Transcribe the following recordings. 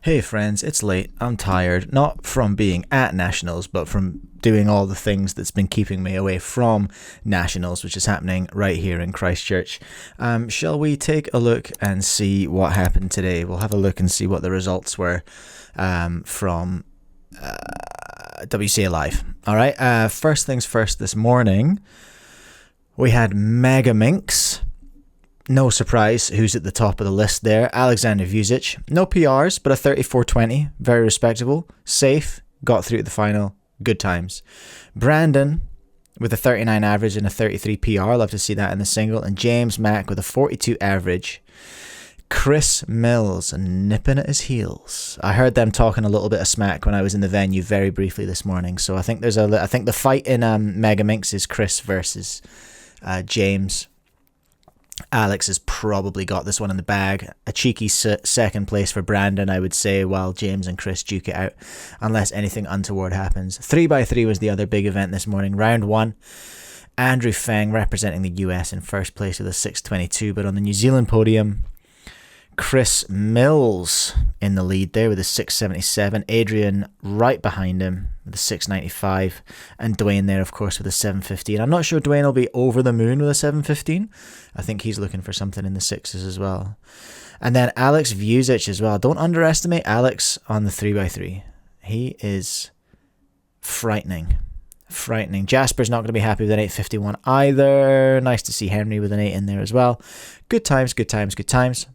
Hey friends, it's late. I'm tired, not from being at Nationals, but from doing all the things that's been keeping me away from Nationals, which is happening right here in Christchurch. Shall we take a look and see what happened today? We'll have a look and see what the results were from WCA Live. Alright, first things first this morning, we had Mega Minx. No surprise who's at the top of the list there. Alexander Vucic. No PRs, but a 34-20. Very respectable. Safe. Got through to the final. Good times. Brandon with a 39 average and a 33 PR. Love to see that in the single. And James Mack with a 42 average. Chris Mills nipping at his heels. I heard them talking a little bit of smack when I was in the venue very briefly this morning. So I think the fight in Mega Minx is Chris versus James. Alex has probably got this one in the bag. A cheeky second place for Brandon, I would say, while James and Chris duke it out, unless anything untoward happens. 3x3 was the other big event this morning. Round 1, Andrew Feng representing the US in first place with a 622, but on the New Zealand podium, Chris Mills in the lead there with a 677. Adrian right behind him with a 695. And Dwayne there, of course, with a 715. I'm not sure Dwayne will be over the moon with a 715. I think he's looking for something in the sixes as well. And then Alex Vucic as well. Don't underestimate Alex on the 3x3. He is frightening. Frightening. Jasper's not going to be happy with an 851 either. Nice to see Henry with an 8 in there as well. Good times, good times, good times.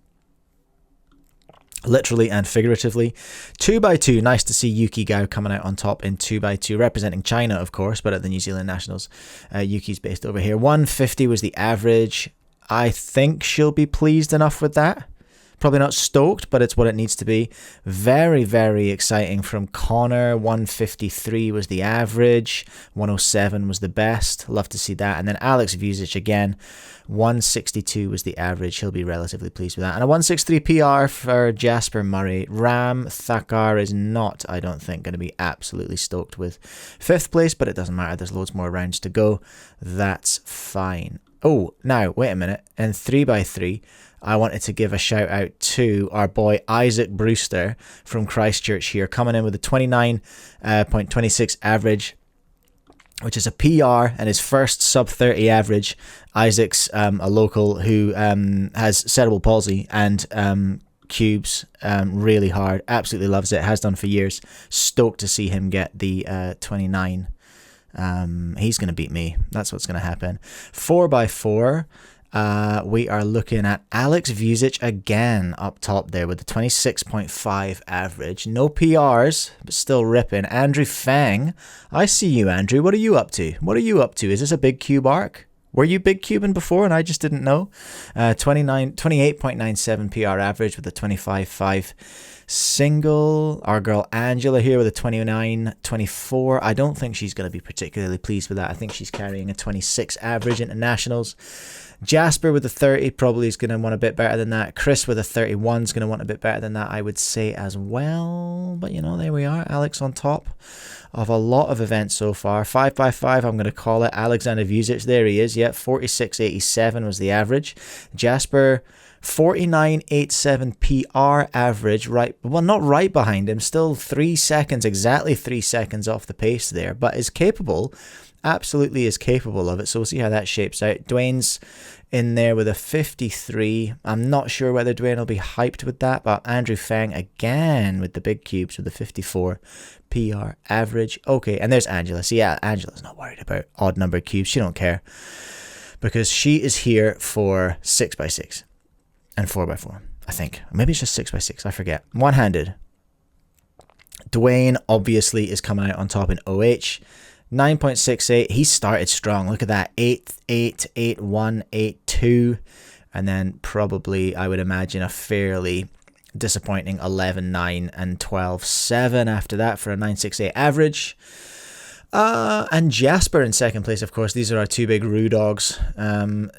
Literally and figuratively. 2x2, nice to see Yuki Gao coming out on top in 2x2, representing China, of course, but at the New Zealand Nationals. Yuki's based over here. 150 was the average. I think she'll be pleased enough with that. Probably not stoked, but it's what it needs to be. Very, very exciting from Connor. 153 was the average. 107 was the best. Love to see that. And then Alex Vucic again. 162 was the average. He'll be relatively pleased with that. And a 163 PR for Jasper Murray. Ram Thakar is not, I don't think, going to be absolutely stoked with 5th place, but it doesn't matter. There's loads more rounds to go. That's fine. Oh, now, wait a minute. In 3x3, I wanted to give a shout out to our boy Isaac Brewster from Christchurch here, coming in with a 29.26 average, which is a PR and his first sub 30 average. Isaac's a local who has cerebral palsy and cubes really hard. Absolutely loves it. Has done for years. Stoked to see him get the 29. He's going to beat me. That's what's going to happen. 4x4. We are looking at Alex Vucic again up top there with the 26.5 average. No PRs, but still ripping. Andrew Feng. I see you, Andrew. What are you up to? What are you up to? Is this a big cube arc? Were you big cubing before and I just didn't know? 28.97 PR average with a 25.5 single. Our girl Angela here with a 29.24. I don't think she's going to be particularly pleased with that. I think she's carrying a 26 average into nationals. Jasper with a 30 probably is going to want a bit better than that. Chris with a 31 is going to want a bit better than that, I would say as well. But, you know, there we are. Alex on top of a lot of events so far. 5x5, I'm going to call it. Alexander Vucic, there he is. Yep, 46.87 was the average. Jasper, 49.87 PR average. Right, well, not right behind him. Still 3 seconds, exactly 3 seconds off the pace there. But is capable. Absolutely is capable of it, so we'll see how that shapes out. Dwayne's in there with a 53. I'm not sure whether Dwayne will be hyped with that, but Andrew Feng again with the big cubes with the 54 PR average. Okay, and there's Angela. So yeah, Angela's not worried about odd number cubes. She don't care because she is here for 6x6 and 4x4, I think. Maybe it's just 6x6, I forget. One-handed. Dwayne obviously is coming out on top in OH. 9.68. He started strong. Look at that. 8, 8, 8, 1, 8, 2. And then probably, I would imagine, a fairly disappointing 11, 9, and 12, 7 after that for a 9.68 average. And Jasper in second place, of course. These are our two big Roo dogs.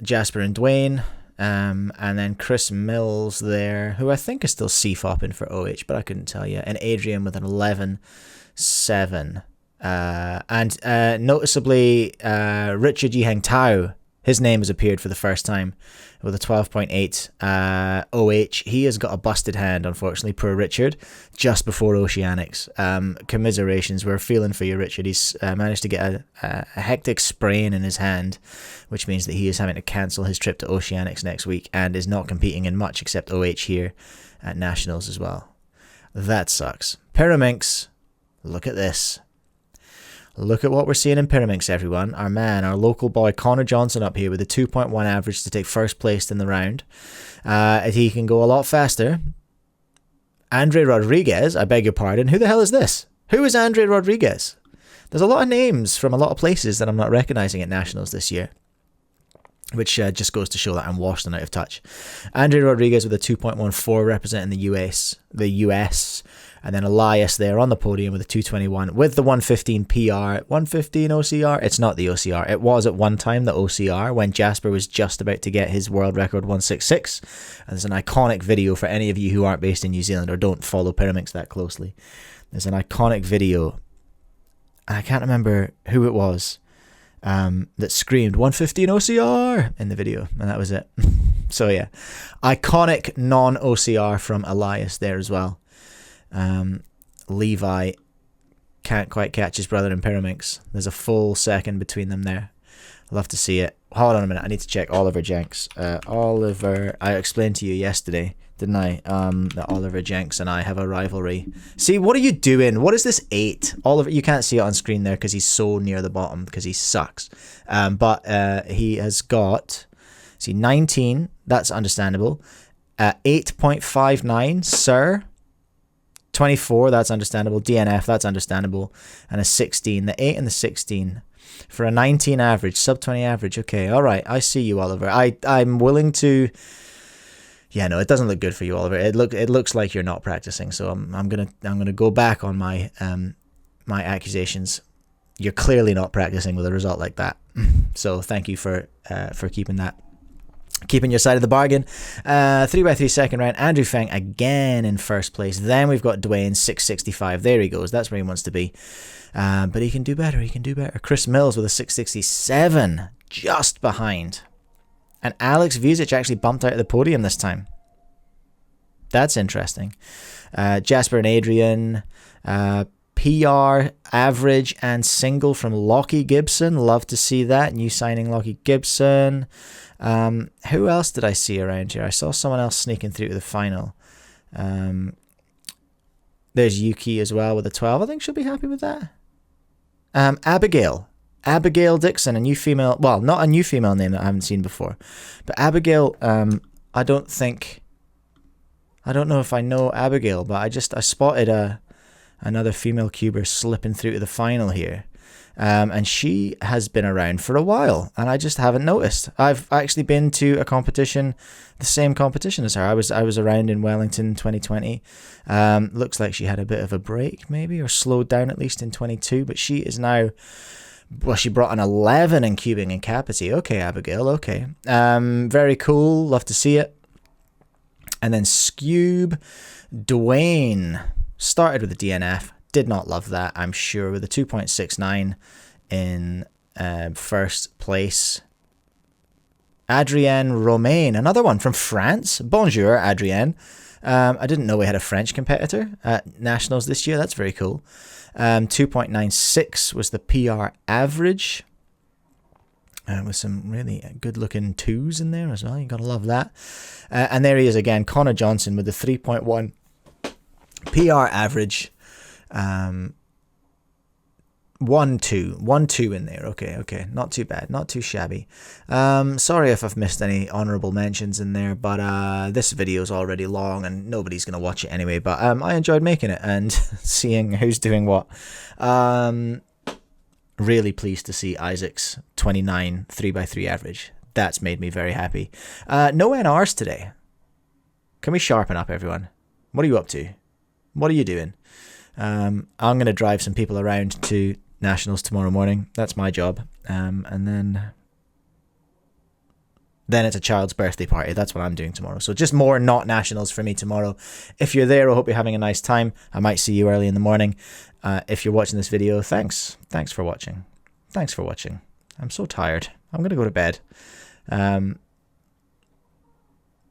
Jasper and Dwayne. And then Chris Mills there, who I think is still CFOpping for OH, but I couldn't tell you. And Adrian with an 11, 7. And noticeably, Richard Yiheng Tao His name has appeared for the first time with a 12.8 OH. He has got a busted hand, unfortunately, poor Richard, just before Oceanics. Commiserations, we're feeling for you, Richard. He's managed to get a hectic sprain in his hand, which means that he is having to cancel his trip to Oceanics next week and is not competing in much except OH here at Nationals as well. That sucks. Pyraminx, look at this. Look at what we're seeing in Pyraminx, everyone. Our man, our local boy, Connor Johnson up here with a 2.1 average to take first place in the round. He can go a lot faster. Andre Rodriguez, I beg your pardon. Who the hell is this? Who is Andre Rodriguez? There's a lot of names from a lot of places that I'm not recognizing at Nationals this year, which just goes to show that I'm washed and out of touch. Andre Rodriguez with a 2.14 representing the US. And then Elias there on the podium with a 221 with the 115 PR, 115 OCR. It's not the OCR. It was at one time the OCR when Jasper was just about to get his world record 166. And there's an iconic video for any of you who aren't based in New Zealand or don't follow Pyraminx that closely. There's an iconic video. I can't remember who it was that screamed 115 OCR in the video. And that was it. So yeah, iconic non-OCR from Elias there as well. Levi can't quite catch his brother in Pyraminx. There's a full second between them there. Love to see it. Hold on a minute. I need to check Oliver Jenks. Oliver, I explained to you yesterday, didn't I? That Oliver Jenks and I have a rivalry. See, what are you doing? What is this 8? Oliver, you can't see it on screen there because he's so near the bottom because he sucks. But he has got, see, 19. That's understandable. 8.59, sir. 24, that's understandable. DNF, that's understandable. And a 16. The 8 and the 16. For a 19 average, sub 20 average. Okay, all right. I see you, Oliver. I'm willing to... Yeah, no, it doesn't look good for you, Oliver. It looks like you're not practicing. So I'm gonna go back on my my accusations. You're clearly not practicing with a result like that. So thank you for keeping your side of the bargain. 3x3 second round. Andrew Feng again in first place. Then we've got Dwayne 665. There he goes. That's where he wants to be. But he can do better. He can do better. Chris Mills with a 667 just behind. And Alex Vucic actually bumped out of the podium this time. That's interesting. Jasper and Adrian. PR, average, and single from Lockie Gibson. Love to see that. New signing Lockie Gibson. Who else did I see around here? I saw someone else sneaking through to the final. There's Yuki as well with a 12. I think she'll be happy with that. Abigail Dixon, a new female. Well, not a new female name that I haven't seen before. But Abigail, I don't know if I know Abigail, but I spotted another female cuber slipping through to the final here. And she has been around for a while, and I just haven't noticed. I've actually been to a competition, the same competition as her. I was around in Wellington 2020. Looks like she had a bit of a break, maybe, or slowed down at least in 22. But she is now, well, she brought an 11 in cubing and capacity. Okay, Abigail. Okay, very cool. Love to see it. And then Scube Dwayne started with a DNF. Did not love that, I'm sure, with a 2.69 in first place. Adrienne Romain, another one from France. Bonjour, Adrienne. I didn't know we had a French competitor at Nationals this year. That's very cool. 2.96 was the PR average. With some really good-looking 2s in there as well. You got to love that. And there he is again, Connor Johnson with the 3.1 PR average. 1-2 in there. Okay, not too bad, not too shabby. Sorry if I've missed any honorable mentions in there, but this video is already long and nobody's gonna watch it anyway. But I enjoyed making it and seeing who's doing what. Really pleased to see Isaac's 29 3x3 average. That's made me very happy. No NRs today. Can we sharpen up, everyone? What are you up to? What are you doing? I'm going to drive some people around to Nationals tomorrow morning. That's my job. And then it's a child's birthday party. That's what I'm doing tomorrow. So just more not Nationals for me tomorrow. If you're there, I hope you're having a nice time. I might see you early in the morning. If you're watching this video, thanks. Thanks for watching. I'm so tired. I'm going to go to bed.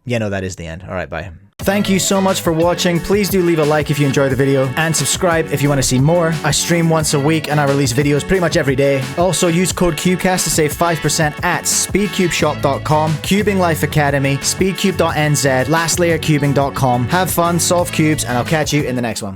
Yeah, no, that is the end. All right, bye. Thank you so much for watching. Please do leave a like if you enjoyed the video, and subscribe if you want to see more. I stream once a week and I release videos pretty much every day. Also use code CUBECAST to save 5% at speedcubeshop.com, Cubing Life Academy, speedcube.nz, lastlayercubing.com. Have fun, solve cubes, and I'll catch you in the next one.